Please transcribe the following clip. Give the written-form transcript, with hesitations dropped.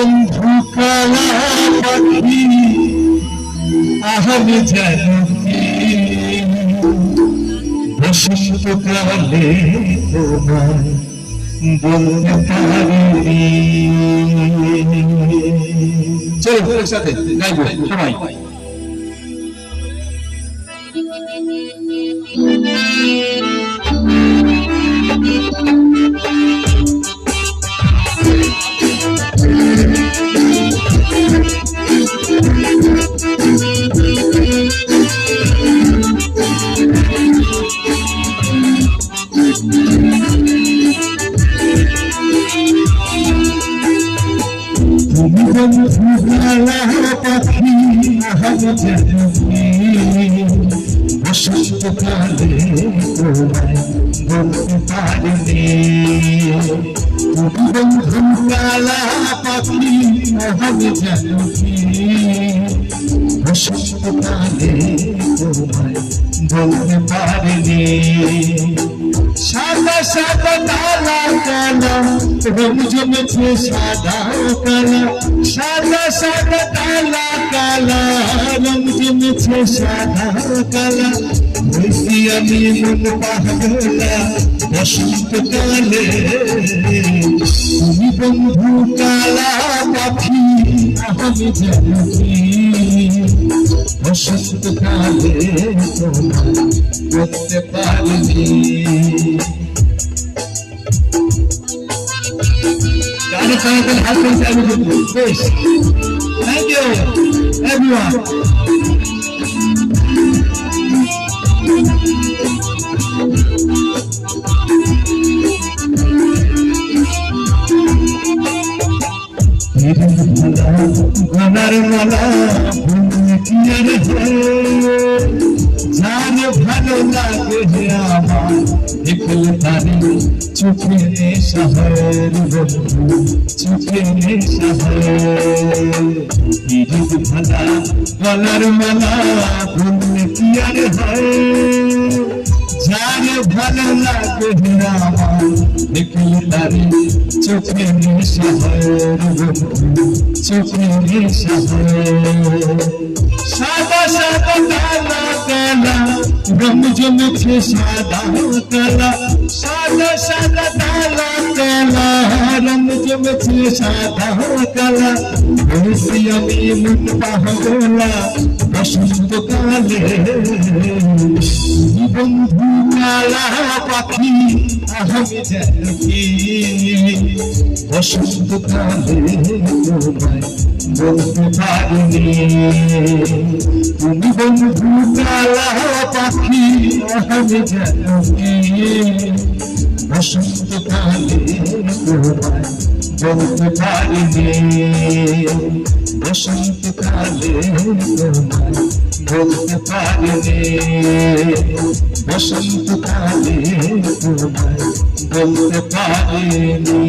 বন্ধু কালা পাখি আমি জানি বসন্তকালে তোমায় বলতে পারি। চলো একসাথে গাইবো সবাই। তুমি বন্ধু কালা পাখি আমি জানি বসন্তকালে তোমায় বলতে পারিনি। তুমি বন্ধু কালা পাখি আমি জানি বসন্তকালে তোমায় বলতে পারিনি। সাদা সাদা কালা কালা রং জমেছে সাদা কালা, সাদা সাদা কালা কালা রং জমেছে সাদা কালা। হয়েছি আমি মন পাগলা বসন্তকালে। তুমি বন্ধু কালা পাখি আমি জানি বসন্তকালে তোমায় বলতে পারিনি। Thank you, everyone. ঘনার মালা কি আর যার ভালো লাগে আমার দেখলে তারি চোখে নেশা হয় বন্ধু চোখে নেশা হয়। ভালা গলার মালা বললে কি আর হয় যার ভালো লাগে আমার দেখলে তারি চোখে নেশা হয় বন্ধু চোখে নেশা হয়। সাদা সাদা কালা কালা রং জমেছে সাদা কালা, সাদা সাদা কালা কালা রং জমেছে সাদা কালা। হয়েছি আমি মন পাগলা বসন্তকালে। বন্ধু কালা পাখি আমি জানি বসন্তকালে তোমায় বলতে পারিনি। তুমি বন্ধু কালা পাখি আমি জানি বসন্তকালে তোমায় বলতে পারিনি। বসন্তকালে তোমায় বলতে পারিনি। বসন্তকালে তোমায় বলতে পারিনি।